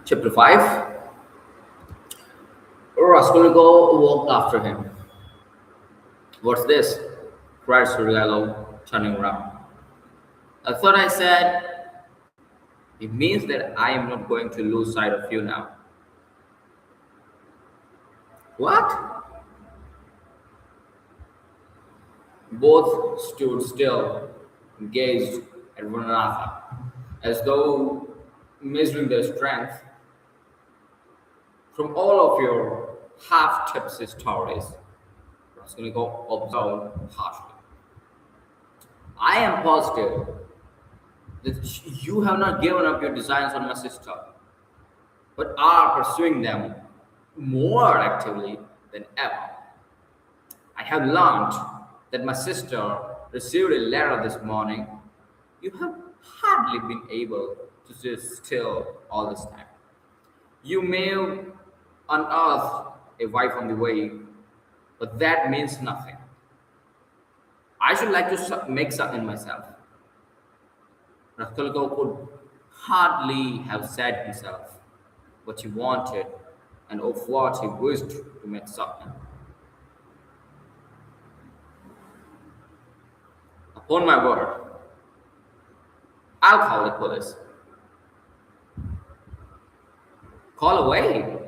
Chapter 5. Raskolnikov walked after him. What's this? Cried Suriello, turning around. I thought I said, it means that I am not going to lose sight of you now. What? Both stood still and gazed at one another, as though measuring their strength. From all of your half-tipsy stories, Raskolnikov observed harshly. I am positive that you have not given up your designs on my sister, but are pursuing them more actively than ever. I have learned that my sister received a letter this morning. You have hardly been able to sit still all this time. You may unearth a wife on the way, but that means nothing. I should like to make something myself. Raskolnikov could hardly have said himself what he wanted and of what he wished to make certain. Upon my word, I'll call the police. Call away.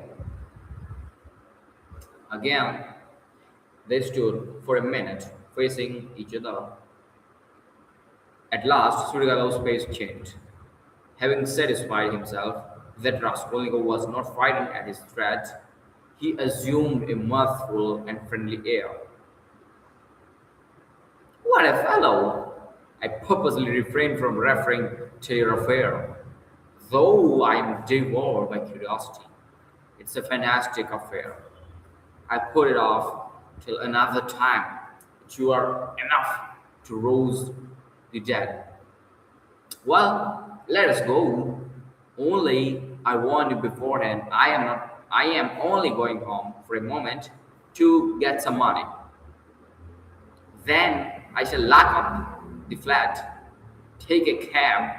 Again, they stood for a minute facing each other. At last, Surigalov's face changed. Having satisfied himself that Raskolnikov was not frightened at his threat, he assumed a mirthful and friendly air. What a fellow! I purposely refrained from referring to your affair, though I am devoured by curiosity. It's a fantastic affair. I put it off till another time, but you are enough to rouse the dead. Well, let us go. Only I warn you beforehand, I am only going home for a moment to get some money. Then I shall lock up the flat, take a cab,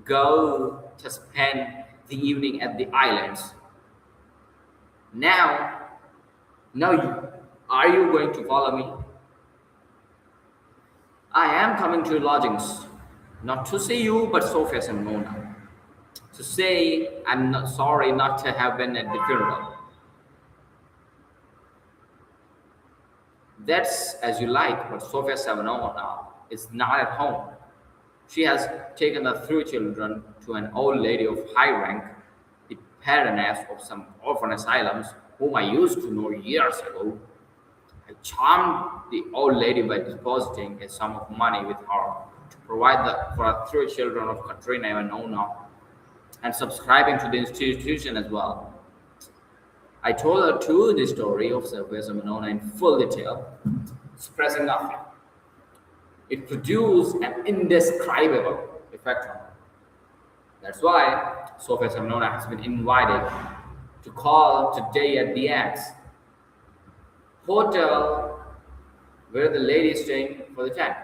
go to spend the evening at the islands. Now, are you going to follow me? I am coming to lodgings, not to see you, but Sophia Semyonovna. To say I'm not sorry not to have been at the funeral. That's as you like, but Sophia Semyonovna is not at home. She has taken the three children to an old lady of high rank, the patroness of some orphan asylums, whom I used to know years ago. I charmed the old lady by depositing a sum of money with her to provide for the three children of Katerina Ivanovna and subscribing to the institution as well. I told her too the story of Sophia Semyonovna in full detail, expressing nothing. It produced an indescribable effect on her. That's why Sophia Semyonovna has been invited to call today at the X hotel where the lady is staying for the time.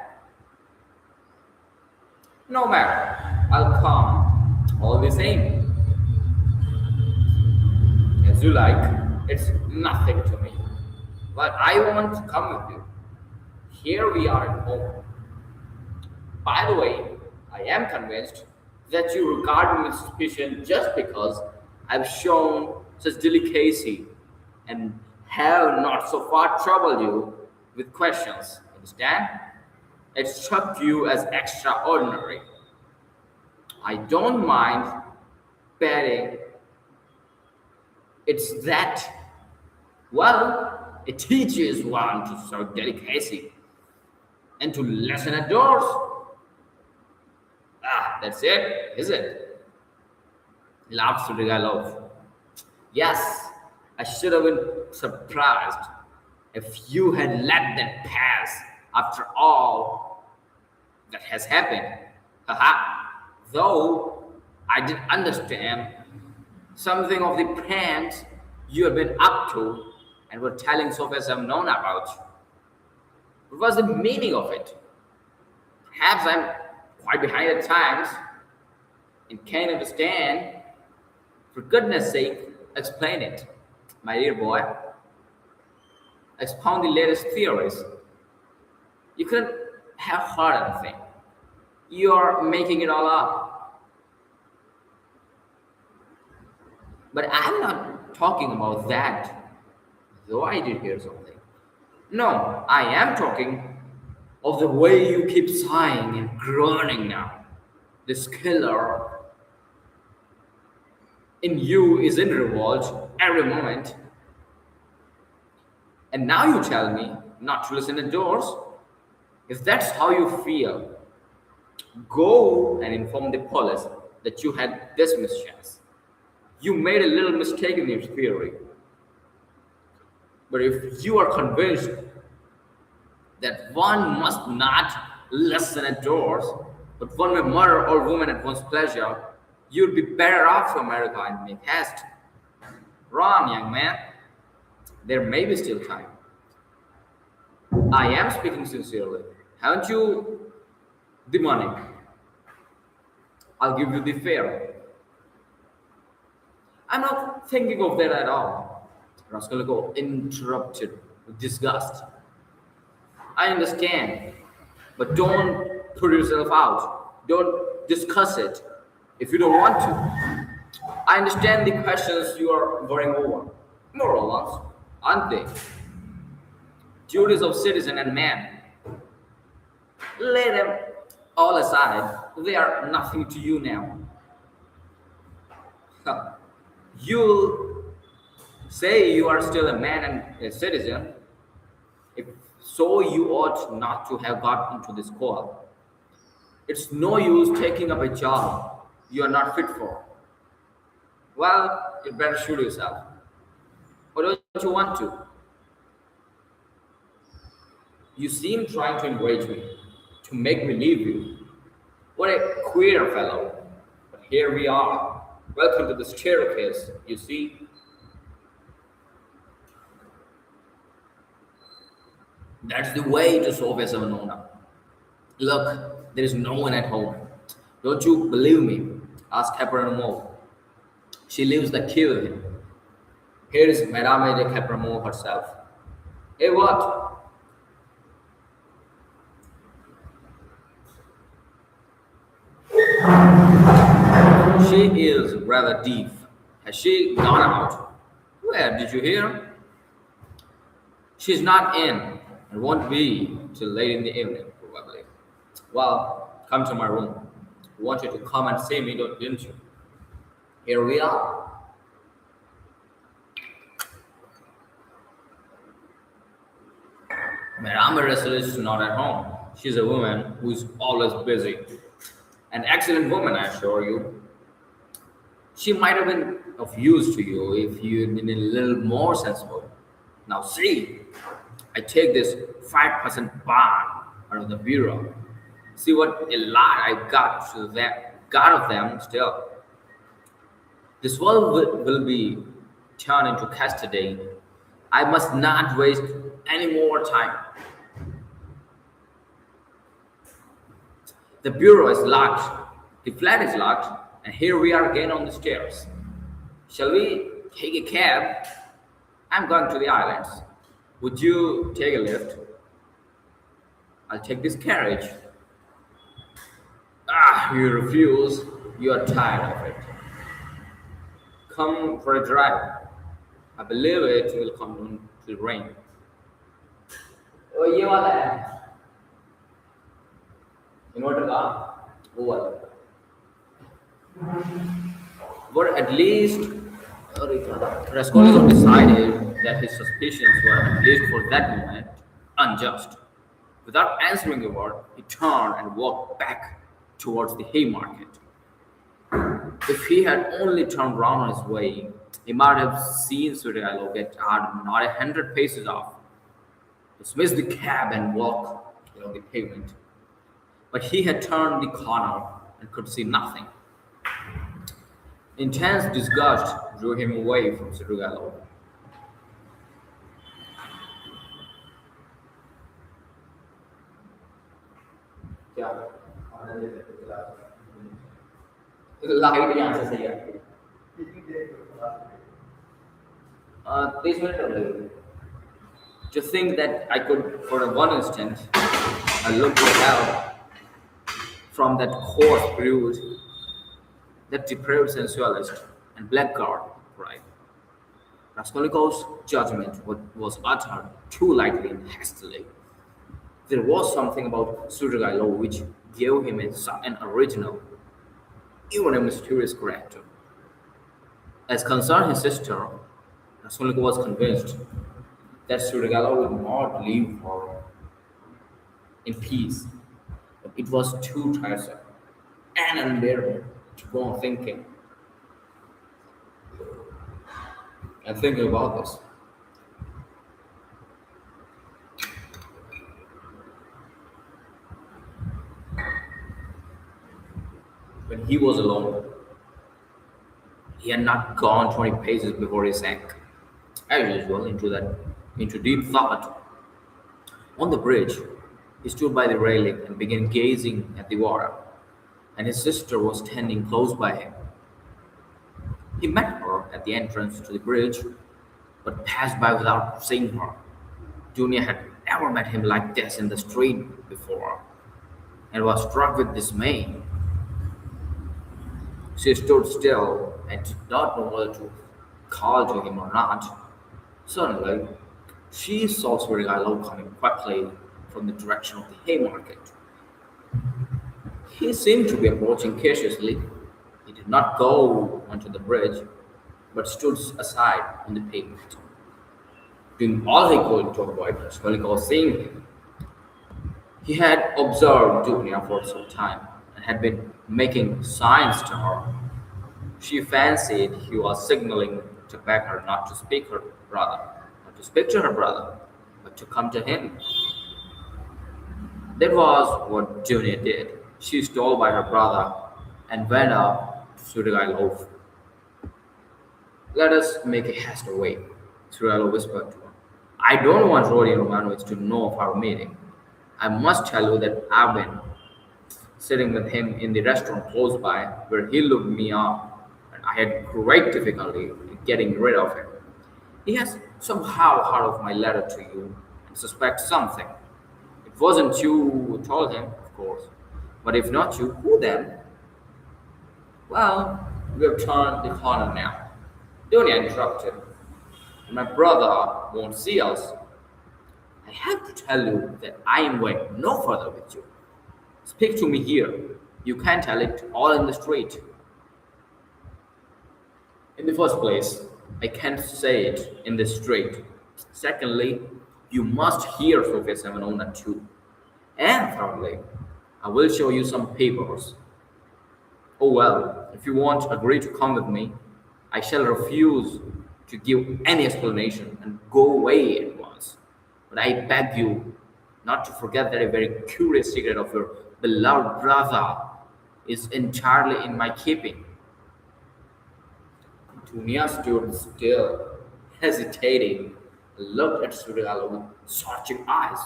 No matter, I'll come all the same. As you like, it's nothing to me. But I want to come with you. Here we are at home. By the way, I am convinced that you regard me with suspicion just because I've shown such delicacy and have not so far troubled you with questions. Understand? It struck you as extraordinary. I don't mind betting it's that, well, it teaches one to show delicacy and to listen at doors. Ah, that's it, is it? Laughed Surigalov. Yes, I should have been surprised if you had let that pass after all that has happened. Haha. Though I did understand something of the pranks you have been up to and were telling Sophia Semyonovna about. What was the meaning of it? Perhaps I'm quite behind at times and can't understand. For goodness sake, explain it. My dear boy, expound the latest theories. You couldn't have heard anything. You're making it all up. But I'm not talking about that, though I did hear something. No, I am talking of the way you keep sighing and groaning now. This killer in you is in revolt every moment. And now you tell me not to listen indoors? If that's how you feel, go and inform the police that you had this mischance. You made a little mistake in your theory. But if you are convinced that one must not listen indoors, but one may murder all women at one's pleasure, you'd be better off to America and make haste. Run, young man. There may be still time. I am speaking sincerely. Haven't you the money? I'll give you the fare. I'm not thinking of that at all. Raskolnikov interrupted with disgust. I understand, but don't put yourself out. Don't discuss it if you don't want to. I understand the questions you are worrying over. Moral ones, aren't they? Duties of citizen and man. Lay them all aside. They are nothing to you now. Huh. You'll say you are still a man and a citizen. If so, you ought not to have got into this quarrel. It's no use taking up a job you are not fit for. Well, you better shoot yourself. Or don't you want to? You seem trying to enrage me, to make me leave you. What a queer fellow. But here we are. Welcome to the staircase, you see. That's the way to Sophia Savanona. Look, there is no one at home. Don't you believe me? Ask Capernaum. She lives the kill. Here is Madame de Capernaum herself. Hey, what? She is rather deep. Has she gone out? Where did you hear? She's not in and won't be till late in the evening, probably. Well, come to my room. I want you to come and see me, didn't you? Here we are. Madame Russell is not at home. She's a woman who is always busy. An excellent woman, I assure you. She might have been of use to you if you'd been a little more sensible. Now see, I take this 5% bond out of the bureau. See what a lot I got of them still. This world will be turned into custody. I must not waste any more time. The bureau is locked, the flat is locked, and here we are again on the stairs. Shall we take a cab? I'm going to the islands. Would you take a lift? I'll take this carriage. Ah, you refuse. You are tired of it. Come for a drive. I believe it will come to rain. Oh, ये वाला है. Inverter का वो वाला. But at least Raskolnikov decided that his suspicions were, at least for that moment, unjust. Without answering a word, he turned and walked back towards the Haymarket. If he had only turned round on his way, he might have seen Svidrigailov get out not 100 paces off, dismiss the cab and walk along the pavement. But he had turned the corner and could see nothing. Intense disgust drew him away from Svidrigailov. Light यहाँ से सही आती है Please wait a little. To think that I could, for a one instant, look for help from that coarse brute, that depraved sensualist and blackguard, right? Raskolnikov's judgment was uttered too lightly and hastily. There was something about Sudrigilo which gave him an original, even a mysterious character. As concerned his sister, Raskolnikov was convinced that Sudrigilo would not leave her in peace. But it was too tiresome and unbearable to go on thinking and thinking about this. When he was alone, he had not gone 20 paces before he sank, as usual, into deep thought. On the bridge, he stood by the railing and began gazing at the water, and his sister was standing close by him. He met her at the entrance to the bridge, but passed by without seeing her. Dunia had never met him like this in the street before, and was struck with dismay. She stood still and did not know whether to call to him or not. Suddenly, she saw Svirgalo coming quickly from the direction of the Haymarket. He seemed to be approaching cautiously. He did not go onto the bridge, but stood aside on the pavement, doing all he could to avoid Raskolnikov seeing him. He had observed Dunya for some time and had been making signs to her. She fancied he was signaling to beg her not to speak to her brother, but to come to him. That was what Dunya did. She stole by her brother and went up to Svidrigailov. Let us make a haste away, Svidrigailov whispered to her. I don't want Rodion Romanovich to know of our meeting. I must tell you that I've been sitting with him in the restaurant close by where he looked me up, and I had great difficulty in getting rid of him. He has somehow heard of my letter to you and suspects something. It wasn't you who told him, of course, but if not you, who then? Well, we have turned the corner now. Dunya interrupted. My brother won't see us. I have to tell you that I am going no further with you. Speak to me here. You can't tell it all in the street. In the first place, I can't say it in the street. Secondly, you must hear Sofia Semenovna too. And thirdly, I will show you some papers. Oh well, if you won't agree to come with me, I shall refuse to give any explanation and go away at once. But I beg you not to forget that a very curious secret of your beloved brother is entirely in my keeping. Dunia stood still, hesitating, and looked at Surya with searching eyes.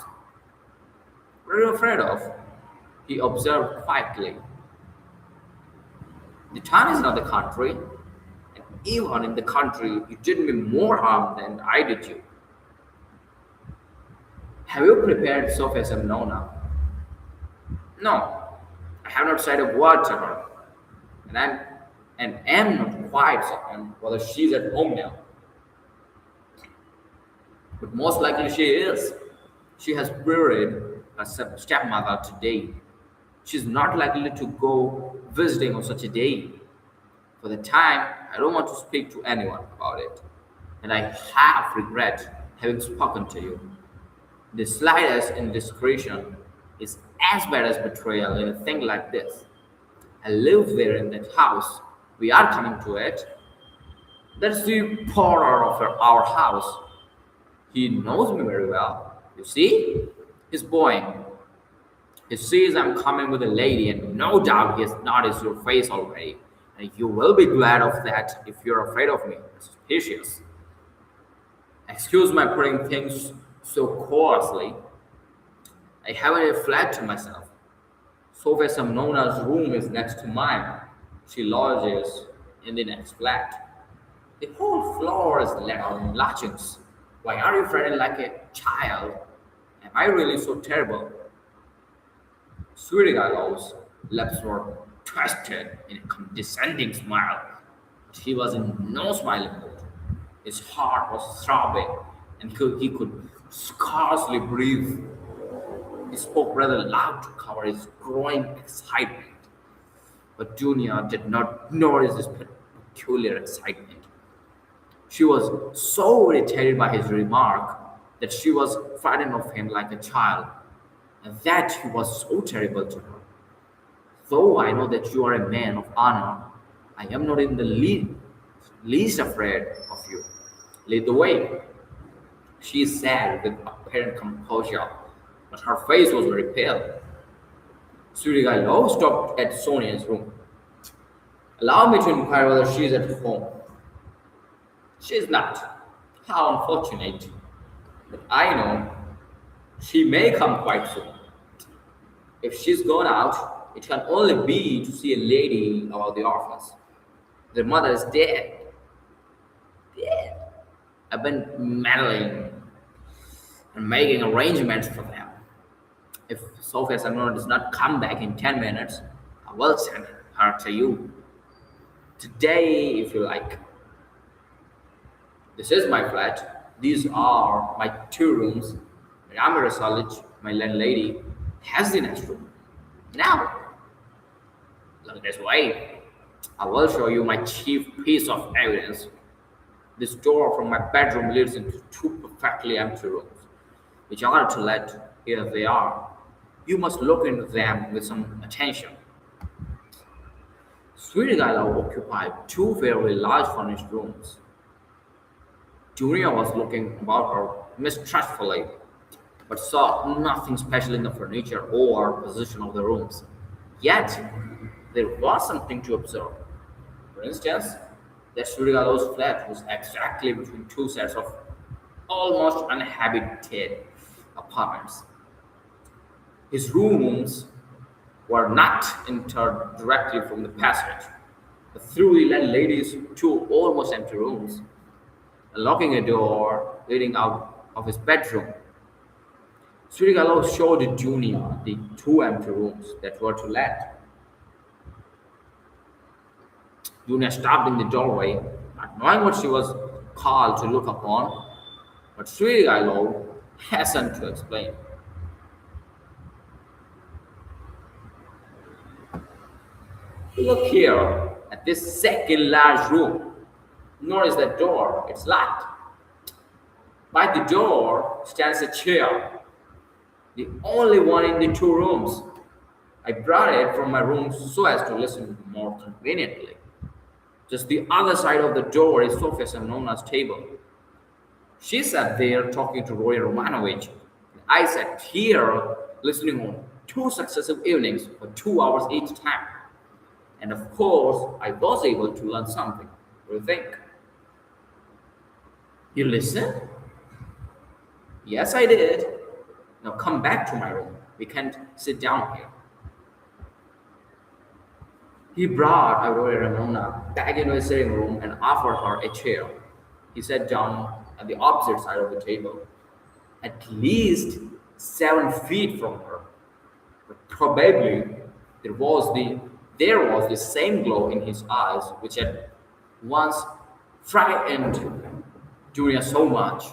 What are you afraid of? He observed quietly. The town is not the country, and even in the country, you did me more harm than I did you. Have you prepared Sofia Semnona? No, I have not said a word to her, and am not quite certain whether she is at home now. But most likely she is. She has buried her stepmother today. She is not likely to go visiting on such a day. For the time, I don't want to speak to anyone about it, and I half regret having spoken to you. The slightest indiscretion is as bad as betrayal in a thing like this. I live there in that house. We are coming to it. That's the porter of our house. He knows me very well. You see? He's bowing. He sees I'm coming with a lady, and no doubt he has noticed your face already. And you will be glad of that if you're afraid of me. Suspicious. Excuse my putting things so coarsely. I haven't a flat to myself. Sofia Samnona's room is next to mine. She lodges in the next flat. The whole floor is lodgings. Why are you fretting like a child? Am I really so terrible? Sweetie lips were twisted in a condescending smile, but he was in no smiling mood. His heart was throbbing, and he could scarcely breathe. He spoke rather loud to cover his growing excitement, but Dunia did not notice his peculiar excitement. She was so irritated by his remark that she was frightened of him like a child, and that he was so terrible to her. Though I know that you are a man of honor, I am not in the least afraid of you. Lead the way. She said with apparent composure, but her face was very pale. Surigailo stopped at Sonia's room. Allow me to inquire whether she is at home. She is not. How unfortunate. But I know she may come quite soon. If she's gone out, it can only be to see a lady about the orphans. Their mother is dead. Dead. I've been meddling and making arrangements for them. If Sophia Samnon does not come back in 10 minutes, I will send her to you. Today, if you like. This is my flat. These are my two rooms. Ramira Solid, my landlady, has the next room. Now, look this way. I will show you my chief piece of evidence. This door from my bedroom leads into two perfectly empty rooms, which are to let. Here they are. You must look into them with some attention. Sweetie occupied two very large furnished rooms. Julia was looking about her mistrustfully, but saw nothing special in the furniture or position of the rooms. Yet, there was something to observe. For instance, that Surigalo's flat was exactly between two sets of almost uninhabited apartments. His rooms were not entered directly from the passage, but through the landlady's two almost empty rooms, unlocking a door leading out of his bedroom. Surigalo showed Junior the two empty rooms that were to let. Junior stopped in the doorway, not knowing what she was called to look upon, but Surigalo hastened to explain. Look here at this second large room. Notice that door, it's locked. By the door stands a chair, the only one in the two rooms. I brought it from my room so as to listen more conveniently. Just the other side of the door is Sofia Semnona's table. She sat there talking to Roy Romanovich. I sat here listening on two successive evenings for 2 hours each time. And of course, I was able to learn something. What do you think? You listen? Yes, I did. Now come back to my room. We can't sit down here. He brought Aurora Ramona back into his sitting room and offered her a chair. He sat down at the opposite side of the table, at least 7 feet from her. But probably there was the there was the same glow in his eyes which had once frightened Julia so much.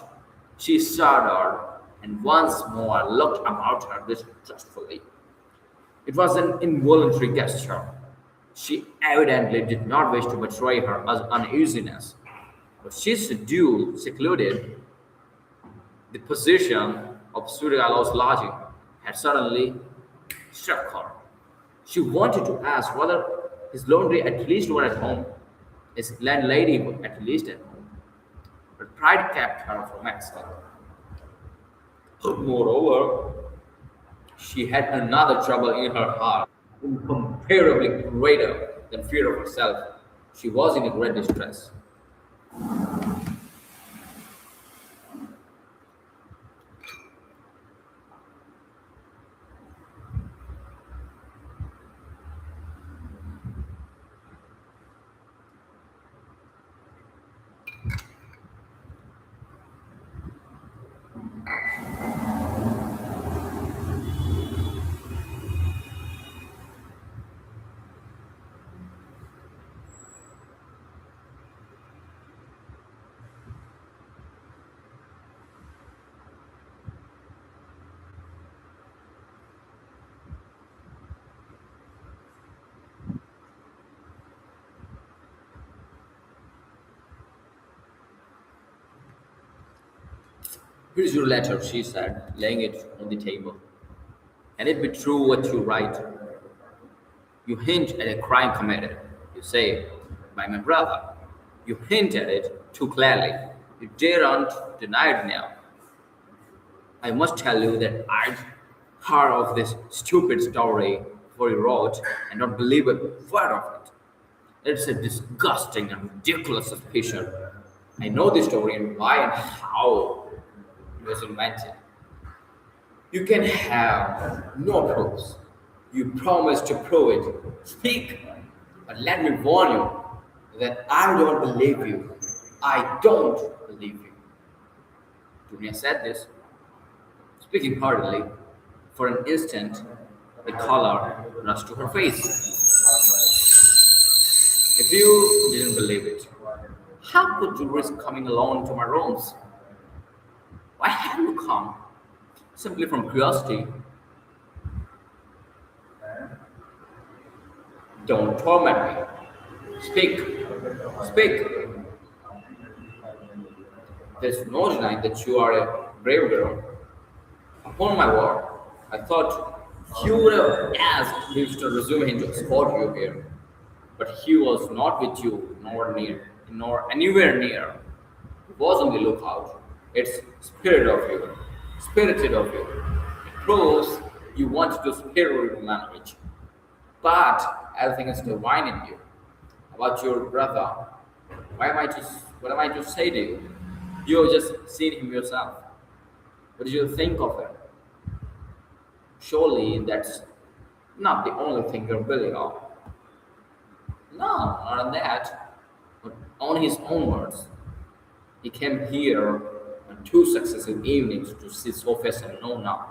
She shuddered and once more looked about her distrustfully. It was an involuntary gesture. She evidently did not wish to betray her uneasiness, but she secluded the position of Surigalo's lodging had suddenly struck her. She wanted to ask whether his laundry at least were at home, his landlady were at least at home, but pride kept her from asking. Moreover, she had another trouble in her heart, incomparably greater than fear of herself. She was in a great distress. Here's your letter, she said, laying it on the table. Can it be true what you write? You hint at a crime committed. You say, by my brother. You hint at it too clearly. You daren't deny it now. I must tell you that I'd heard of this stupid story before you wrote and don't believe a word of it. It's a disgusting and ridiculous suspicion. I know the story and why and how it was invented. You can have no proofs. You promise to prove it. Speak. But let me warn you that I don't believe you. I don't believe you. Dunia said this, speaking hurriedly. For an instant, the color rushed to her face. If you didn't believe it, how could you risk coming alone to my rooms? Why have you come? Simply from curiosity. Don't torment me. Speak. Speak. There's no denying that you are a brave girl. Upon my word, I thought you would have asked Mr. Resume to escort you here. But he was not with you, nor anywhere near. He was on the lookout. It's spirited of you. It proves you want to superior language. But everything is divine in you. About your brother, what am I to say to you? You have just seen him yourself. What did you think of him? Surely that's not the only thing you're building on. No, not on that, but on his own words. He came here on two successive evenings to see Sophia and Nona.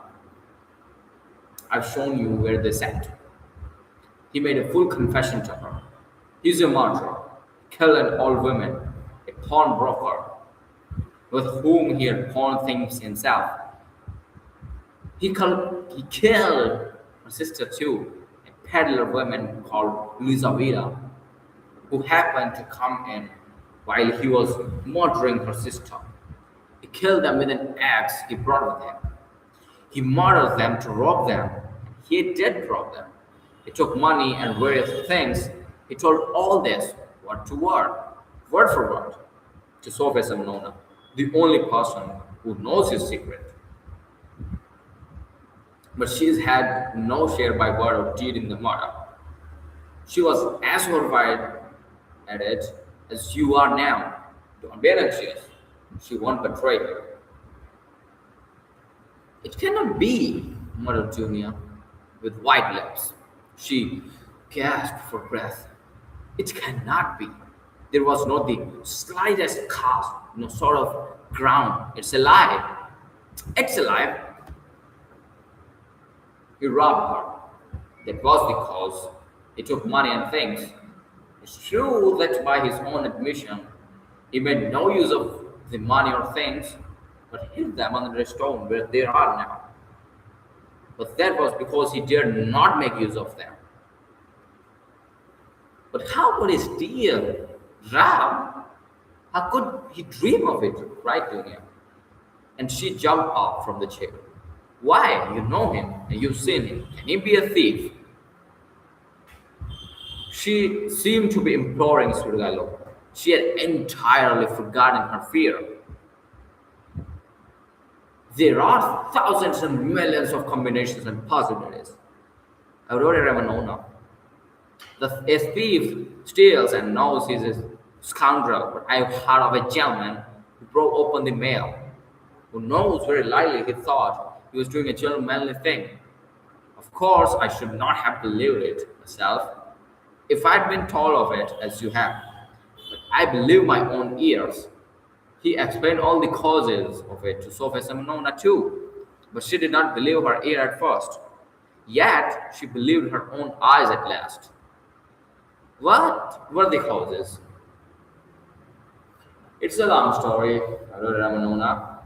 I've shown you where they sat. He made a full confession to her. He's a murderer, killed an old woman, a pawnbroker, with whom he had pawned things himself. He killed her sister too, a peddler woman called Elizaveta, who happened to come in while he was murdering her sister. He killed them with an axe he brought with him. He murdered them to rob them. He did rob them. He took money and various things. He told all this, word for word, to Sophia Semnona, the only person who knows his secret. But she's had no share by word or deed in the murder. She was as horrified at it as you are now. Don't be anxious. She won't betray you. It cannot be, muttered Junia, with white lips. She gasped for breath. It cannot be. There was not the slightest cast, no sort of ground. It's alive. It's alive. He robbed her. That was the cause. He took money and things. It's true that by his own admission, he made no use of the money or things, but hid them under a stone where they are now. But that was because he dared not make use of them. But how could he steal? Rob? How could he dream of it? Cried Dunia. And she jumped up from the chair. Why? You know him and you've seen him. Can he be a thief? She seemed to be imploring Surgallo. She had entirely forgotten her fear. There are thousands and millions of combinations and possibilities. Aurora Ramanona. A thief steals and knows he's a scoundrel, but I've heard of a gentleman who broke open the mail, who knows very likely he thought he was doing a gentlemanly thing. Of course, I should not have believed it myself, if I'd been told of it as you have. But I believe my own ears. He explained all the causes of it to Sophia Seminona too, but she did not believe her ear at first. Yet she believed her own eyes at last. What were the causes? It's a long story, Ramanona.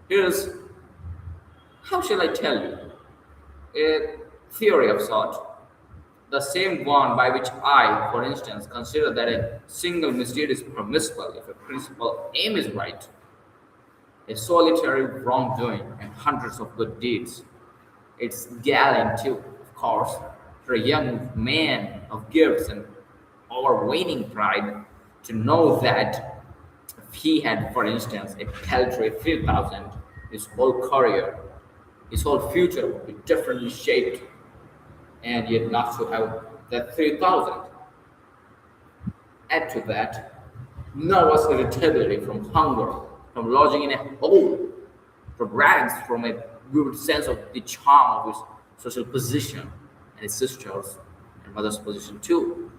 Here's, how shall I tell you? A theory of sort. The same one by which I, for instance, consider that a single mistake is permissible if a principal aim is right. a solitary wrongdoing and hundreds of good deeds. It's galling too, of course, for a young man of gifts and overweening pride to know that if he had, for instance, a paltry 3,000, his whole career, his whole future would be differently shaped, and yet not to have that 3,000. Add to that nervous irritability from hunger, from lodging in a hole, from rags, from a vivid sense of the charm of his social position and his sister's and mother's position too.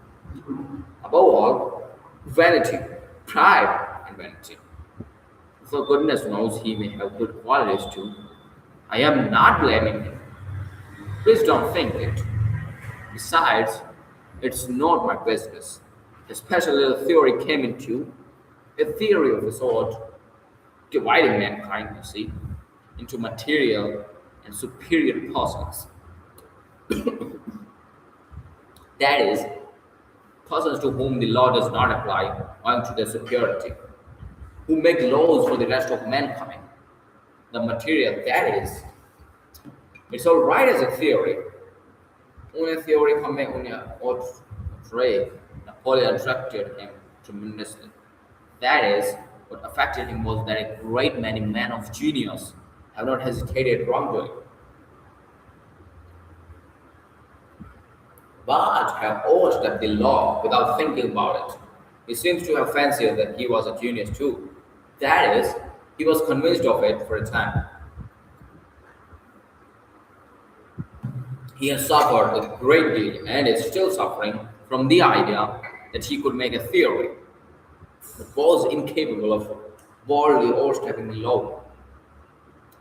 Above all, vanity, pride, and vanity. For goodness knows he may have good qualities too. I am not blaming him. Please don't think it. Besides, it's not my business. Especially the theory came into a theory of the sort, dividing mankind, you see, into material and superior persons. That is, persons to whom the law does not apply owing to their superiority, who make laws for the rest of mankind. The material, that is, it's all right as a theory. Una theory come una outre. Napoleon attracted him tremendously. That is, what affected him was that a great many men of genius have not hesitated wrongdoing, but have overstepped the law without thinking about it. He seems to have fancied that he was a genius too. That is, he was convinced of it for a time. He has suffered a great deal and is still suffering from the idea that he could make a theory but was incapable of boldly overstepping the law.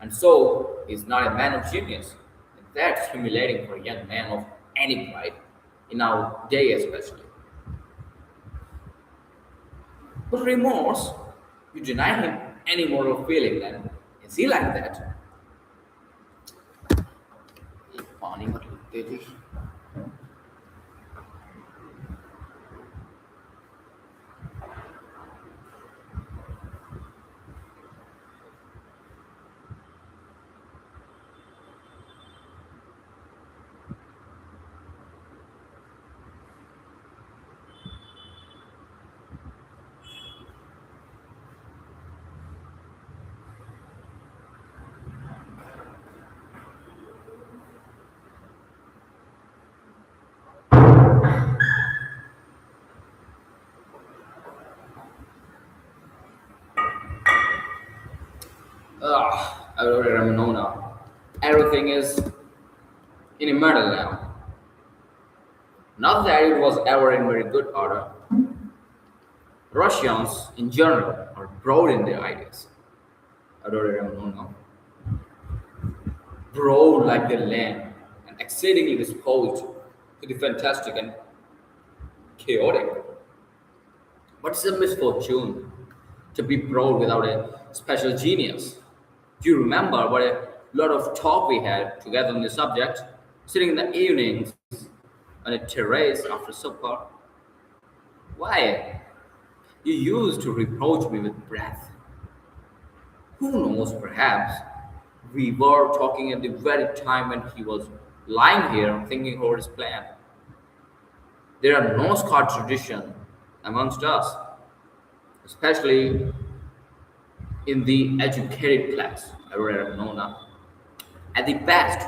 And so he is not a man of genius. And that's humiliating for a young man of any pride, in our day especially. But remorse, you deny him any moral feeling then. Is he like that? पानी मत तेजी I wrote it Ramanona. Everything is in a medal now. Not that it was ever in very good order. Russians in general are broad in their ideas. I wrote it Ramanona. Broad like the land and exceedingly disposed to the fantastic and chaotic. But it's a misfortune to be broad without a special genius. Do you remember what a lot of talk we had together on the subject, sitting in the evenings on a terrace after supper? Why? You used to reproach me with breath. Who knows, perhaps we were talking at the very time when he was lying here thinking over his plan. There are no Scotch tradition amongst us, especially in the educated class, Nona. At the best,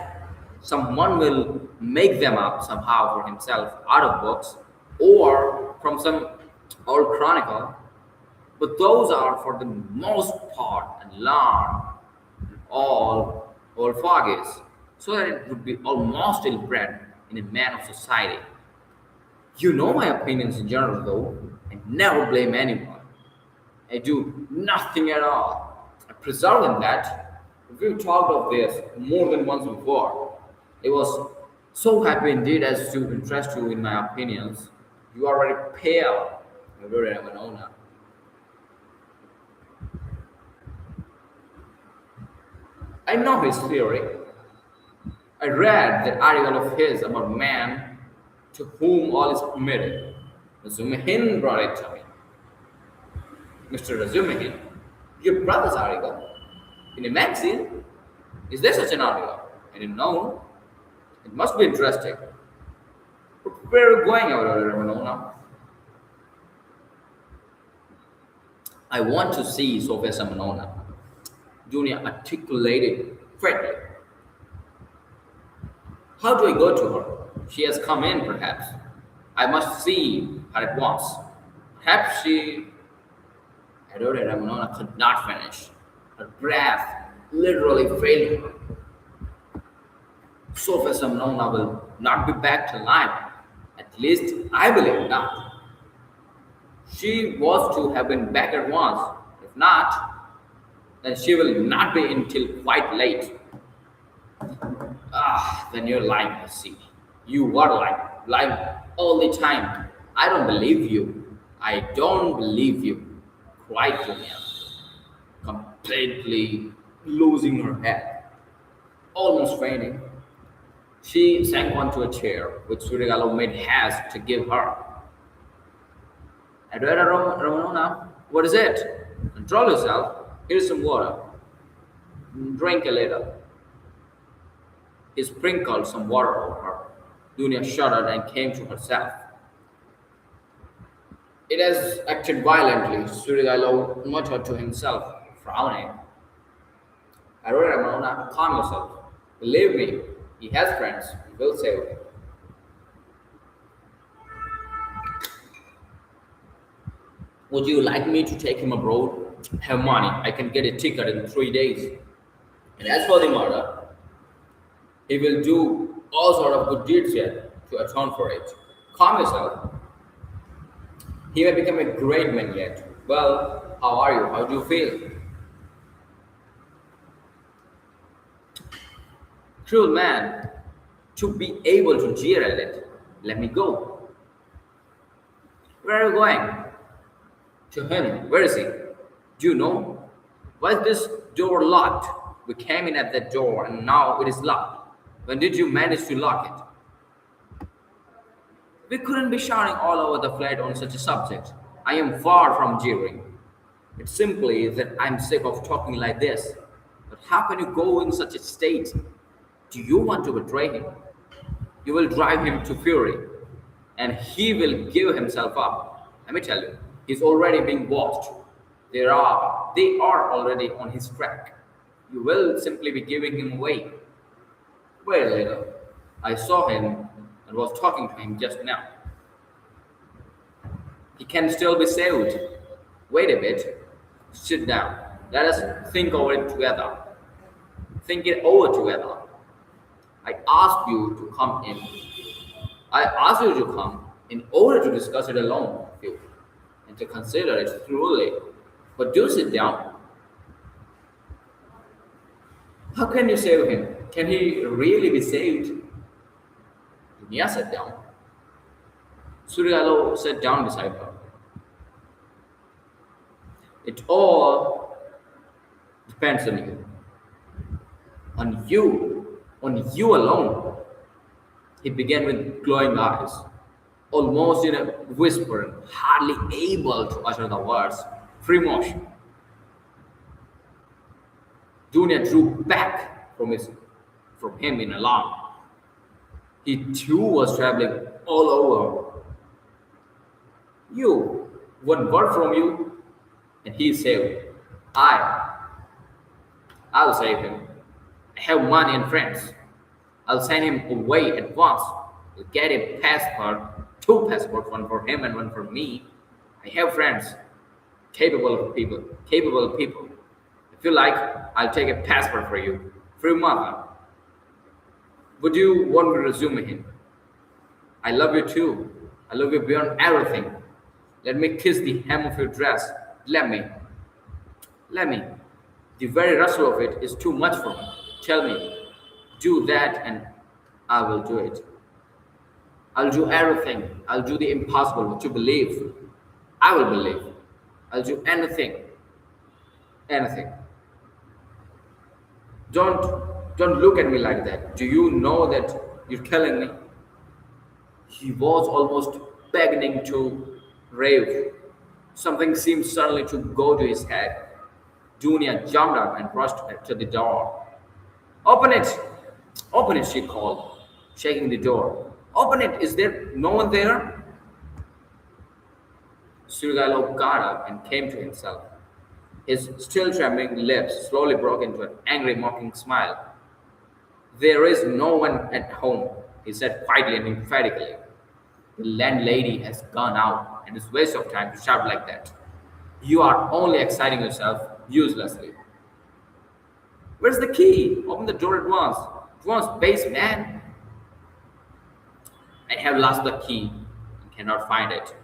someone will make them up somehow for himself out of books or from some old chronicle, but those are for the most part and learned all old fogies, so that it would be almost ill-bred in a man of society. You know my opinions in general, though. I never blame anyone. I do nothing at all. I preserve in that. We've talked of this more than once before. I was so happy indeed as to interest you in my opinions. You are very pale, very Manona. I know his theory. I read that article of his about man to whom all is permitted. Zumahin brought it to me. Mr. Razumihin, your brother's article. In a magazine? Is there such an article? I didn't know. It must be interesting. But where are you going over there, Ramona? I want to see Sophia Samanona. Junior articulated quickly. How do I go to her? She has come in, perhaps. I must see her at once. Perhaps she. Adora Ramanona could not finish. Her breath literally failed her. Sophia Samanona will not be back to life. At least I believe not. She was to have been back at once. If not, then she will not be until quite late. Ah, then you're lying, I see. You are lying all the time. I don't believe you. I don't believe you. Cried Julia, completely losing her head, almost fainting. She sank onto a chair, which Surigalo made haste to give her. Adora Ramona, what is it? Control yourself. Here's some water. Drink a little. He sprinkled some water over her. Dunia shuddered and came to herself. It has acted violently, Surigalo muttered to himself, frowning. Aurora Ramona, calm yourself. Believe me, he has friends. He will save him. Would you like me to take him abroad? Have money. I can get a ticket in 3 days. And as for the murder, he will do all sort of good deeds yet to atone for it. Calm yourself. He may become a great man yet. Well, how are you? How do you feel? Cruel man, to be able to jeer at it. Let me go. Where are you going? To him. Where is he? Do you know? Why is this door locked? We came in at that door and now it is locked. When did you manage to lock it? We couldn't be shouting all over the flat on such a subject. I am far from jeering. It's simply that I'm sick of talking like this. But how can you go in such a state? Do you want to betray him? You will drive him to fury, and he will give himself up. Let me tell you, he's already being watched. They are already on his track. You will simply be giving him away. Wait a little. I saw him and was talking to him just now. He can still be saved. Wait a bit. Sit down. Let us think over it together. Think it over together. I asked you to come in. I asked you to come in order to discuss it alone with you and to consider it thoroughly. But do sit down. How can you save him? Can he really be saved? Dunia sat down. Suryalo sat down beside her. It all depends on you. On you. On you alone. He began with glowing eyes, almost in a whisper, hardly able to utter the words. Free motion. Dunia drew back from him in alarm. He too was traveling all over. You, one word from you, and he saved. I'll save him. I have money and friends. I'll send him away at once. We'll get a passport, 2 passports, one for him and one for me. I have friends, capable people. If you like, I'll take a passport for you, for your mother. Would you want me to resume him? I love you too. I love you beyond everything. Let me kiss the hem of your dress. Let me. The very rustle of it is too much for me. Tell me, do that and I will do it. I'll do everything. I'll do the impossible. What you believe, I will believe. I'll do anything. Anything. Don't look at me like that. Do you know that you're killing me? He was almost beginning to rave. Something seemed suddenly to go to his head. Dunia jumped up and rushed to the door. Open it! Open it, she called, shaking the door. Open it! Is there no one there? Surigalo got up and came to himself. His still trembling lips slowly broke into an angry, mocking smile. There is no one at home, he said quietly and emphatically. The landlady has gone out, and it's waste of time to shout like that. You are only exciting yourself uselessly. Where's the key? Open the door at once. At once, base man. I have lost the key and cannot find it.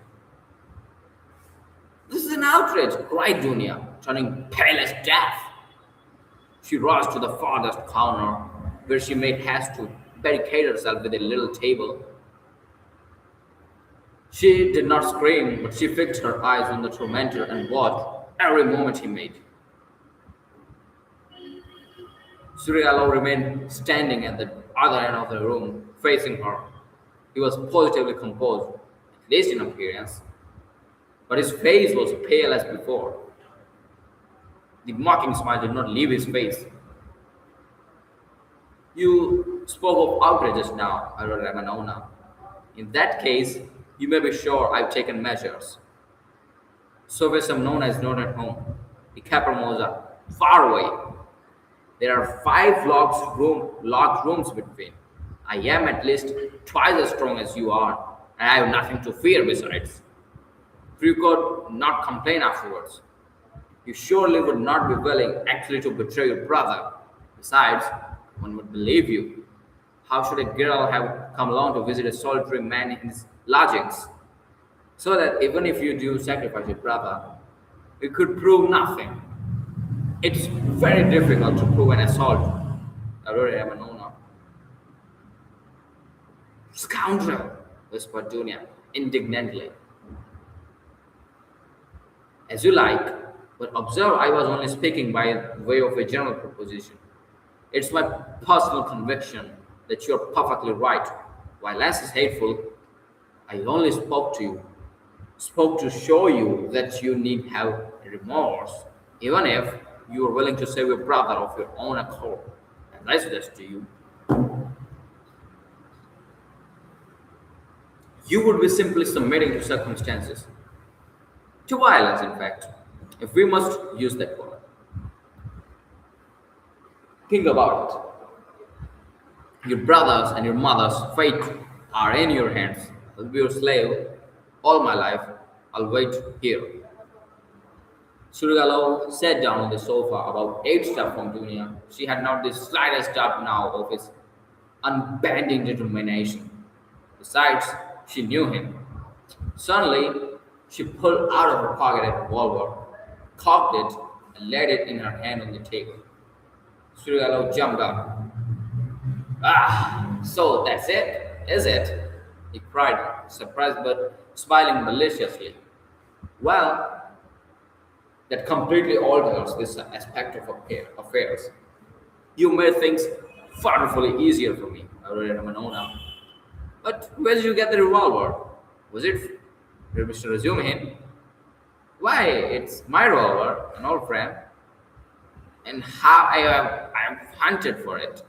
This is an outrage, cried Dunia, turning pale as death. She rushed to the farthest corner, where she made haste to barricade herself with a little table. She did not scream, but she fixed her eyes on the tormentor and watched every movement he made. Suriallo remained standing at the other end of the room, facing her. He was positively composed, at least in appearance, but his face was pale as before. The mocking smile did not leave his face. You spoke of outrages now, Ramanona. In that case, you may be sure I've taken measures. Sovesamnona is not at home. The Capramosa, far away. There are five locked rooms between. I am at least twice as strong as you are, and I have nothing to fear besides. For you could not complain afterwards. You surely would not be willing actually to betray your brother. Besides, one would believe you. How should a girl have come along to visit a solitary man in his lodgings? So that even if you do sacrifice your brother, it could prove nothing. It's very difficult to prove an assault. Aurora Manona. Scoundrel, whispered Dunia indignantly. As you like, but observe I was only speaking by way of a general proposition. It's my personal conviction that you're perfectly right. While less is hateful, I only spoke to show you that you need have remorse, even if you are willing to save your brother of your own accord. As I suggest to you, you would be simply submitting to circumstances, to violence, in fact, if we must use that word. Think about it. Your brother's and your mother's fate are in your hands. I'll be your slave all my life. I'll wait here. Surigalo sat down on the sofa about 8 steps from Dunia. She had not the slightest doubt now of his unbending determination. Besides, she knew him. Suddenly, she pulled out of her pocket a revolver, cocked it, and laid it in her hand on the table. Surigalo jumped up. Ah, so that's it, is it? He cried, surprised but smiling maliciously. Well, that completely alters this aspect of affairs. You made things wonderfully easier for me, Aurora Manona. But where did you get the revolver? Was it Mr. Resume? Why, it's my revolver, an old friend. And how I have hunted for it.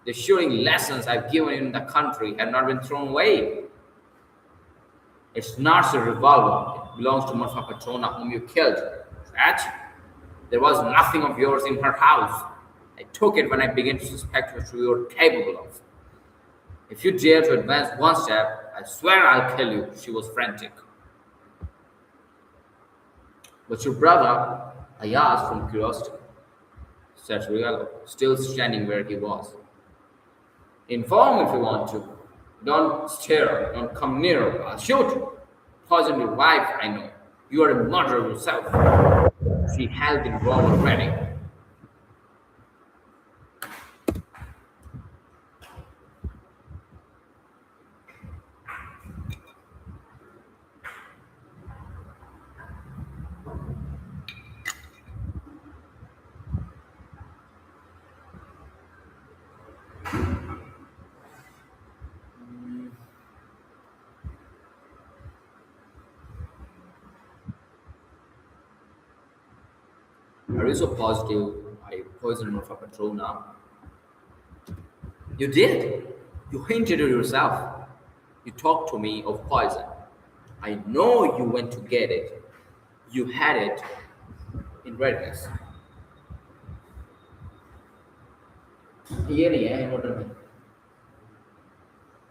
The shooting lessons I've given in the country have not been thrown away. It's not a revolver. It belongs to Marfa Patrona, whom you killed. That there was nothing of yours in her house. I took it when I began to suspect what you were capable of. If you dare to advance one step, I swear I'll kill you. She was frantic. But your brother, I asked from curiosity, said Rigallo, still standing where he was. Inform if you want to. Don't stare, don't come near. I'll shoot. Poison your wife, I know. You are a murderer yourself. She held the revolver ready. Are you so positive I poisoned for petrol now? You did. You hinted at yourself. You talked to me of poison. I know you went to get it. You had it in readiness. ये नहीं है hotel में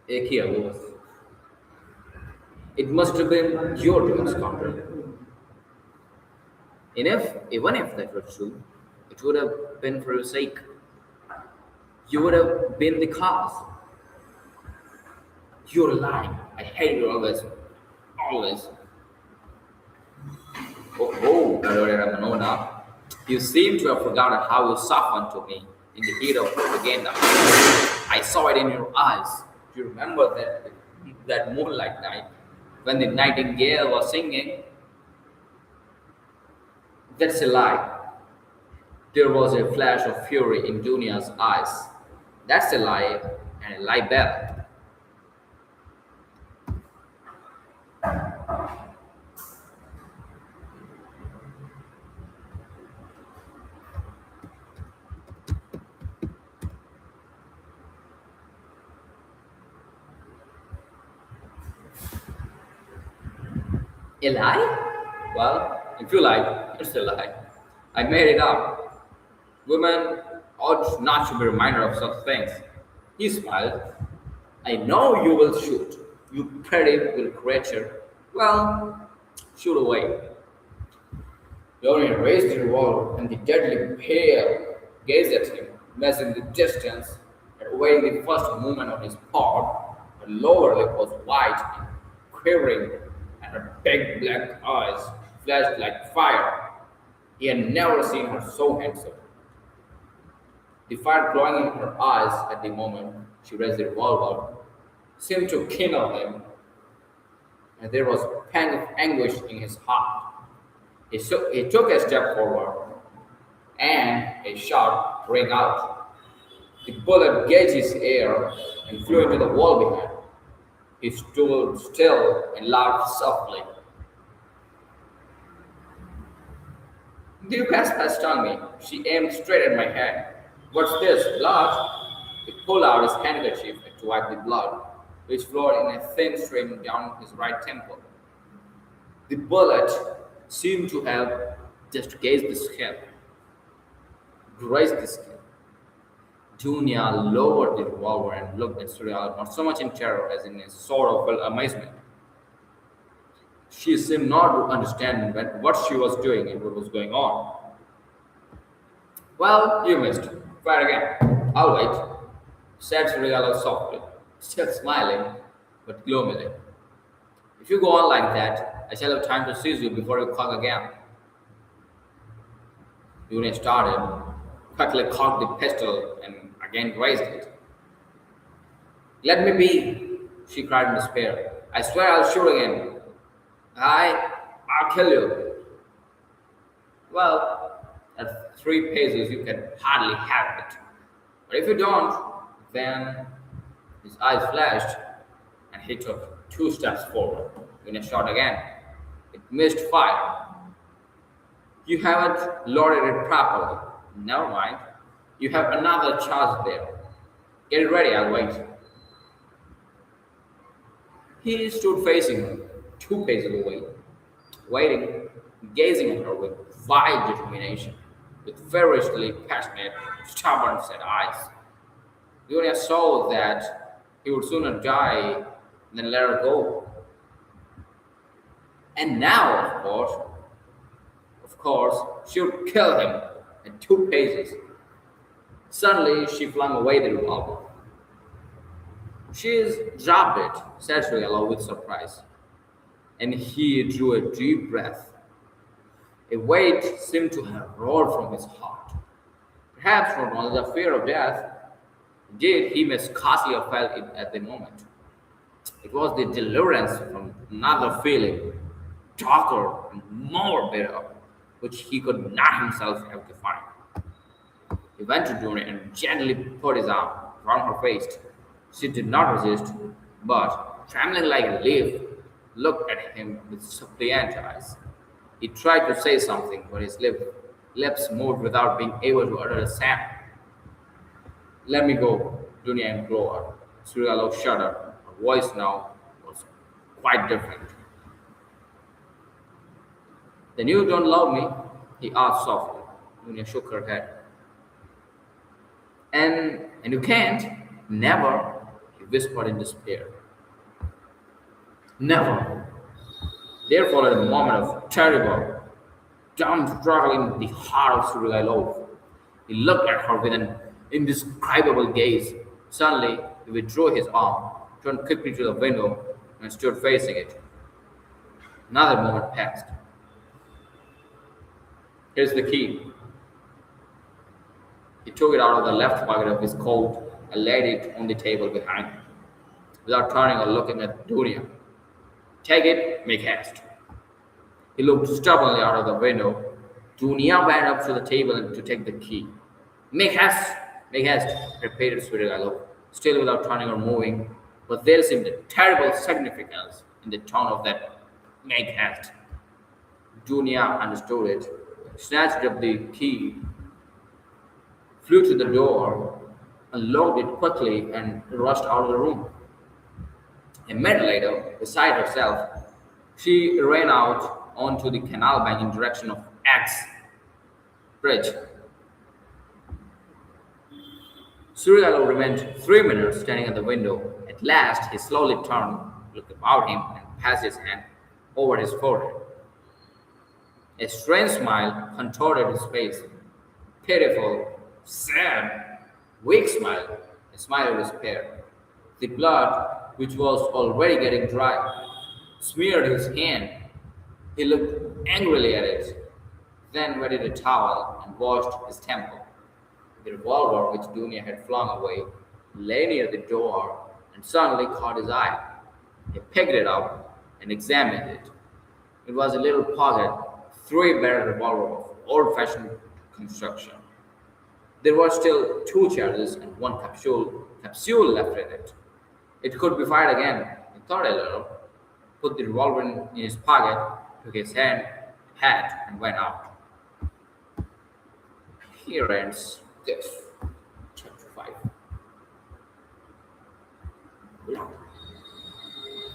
एक ही है वो बस it must have been your doing, scoundrel. And if, even if that were true, it would have been for your sake. You would have been the cause. You're lying. I hate you always. Always. Oh, Manona. You seem to have forgotten how you softened to me in the heat of propaganda. I saw it in your eyes. Do you remember that moonlight night when the nightingale was singing? That's a lie. There was a flash of fury in Dunia's eyes. That's a lie, and a lie better. A lie? Well, if you like, it's a lie. I made it up. Women ought not to be reminded of such things. He smiled. I know you will shoot, you pretty little creature. Well, shoot away. Dorian raised the revolver, and the deadly pair gazed at him, measuring the distance and awaiting the first movement of his paw. Her lower lip was white and quivering, and her big black eyes flashed like fire. He had never seen her so handsome. The fire glowing in her eyes at the moment she raised the revolver seemed to kindle him, and there was a pang of anguish in his heart. He took a step forward, and a shout rang out. The bullet gauged his air and flew into the wall behind. He stood still and laughed softly. The Vespa stung me. She aimed straight at my head. What's this, blood? He pulled out his handkerchief to wipe the blood, which flowed in a thin stream down his right temple. The bullet seemed to have just grazed the skin. Grazed the skin. Dunya lowered the revolver and looked at Surya not so much in terror as in a sort of amazement. She seemed not to understand what she was doing and what was going on. Well, you missed. Fire again. I'll wait, said Surya softly, still smiling, but gloomily. If you go on like that, I shall have time to seize you before you cock again. Dunya started, quickly cocked the pistol, and again raised it. Let me be, she cried in despair. I swear I'll shoot again. I'll kill you. Well, at 3 paces you can hardly have it. But if you don't, then his eyes flashed and he took 2 steps forward. When a shot again, it missed fire. You haven't loaded it properly. Never mind. You have another charge there. Get it ready, I'll wait. He stood facing her, 2 paces away, waiting, gazing at her with wild determination, with ferociously passionate, stubborn set eyes. Gloria saw that he would sooner die than let her go. And now, of course, she would kill him at 2 paces. Suddenly, she flung away the revolver. She's dropped it, said Sriala with surprise. And he drew a deep breath. A weight seemed to have rolled from his heart. Perhaps not only the fear of death, indeed, he may scarcely have felt it at the moment. It was the deliverance from another feeling, darker and more bitter, which he could not himself have defined. He went to Dora and gently put his arm round her waist. She did not resist, but, trembling like a leaf, looked at him with suppliant eyes. He tried to say something, but his lips Lips moved without being able to utter a sound. Let me go, Dunya implored. Surya shuddered. Her voice now was quite different. Then you don't love me? He asked softly. Dunya shook her head. And you can't? Never, he whispered in despair. Never. There followed a moment of terrible, dumb struggle in the heart of Suryailov. He looked at her with an indescribable gaze. Suddenly, he withdrew his arm, turned quickly to the window, and stood facing it. Another moment passed. Here's the key. He took it out of the left pocket of his coat and laid it on the table behind him, without turning or looking at Dunya. Take it, make haste. He looked stubbornly out of the window. Dunya went up to the table to take the key. Make haste, repeated Svidrigailov, still without turning or moving. But there seemed a terrible significance in the tone of that make haste. Dunya understood it, snatched up the key, flew to the door, unlocked it quickly, and rushed out of the room. A minute later, beside herself, she ran out onto the canal bank in direction of X Bridge. Suryalu remained 3 minutes standing at the window. At last, he slowly turned, looked about him, and passed his hand over his forehead. A strange smile contorted his face. Pitiful, sad, weak smile, a smile of despair. The blood, which was already getting dry, smeared his hand. He looked angrily at it, then wetted a towel and washed his temple. The revolver which Dunya had flung away lay near the door and suddenly caught his eye. He picked it up and examined it. It was a little pocket, three-barrel revolver of old-fashioned construction. There were still two charges and one capsule left in it. It could be fired again. He thought a little, put the revolver in his pocket, took his hat, and went out. Here ends this chapter 5.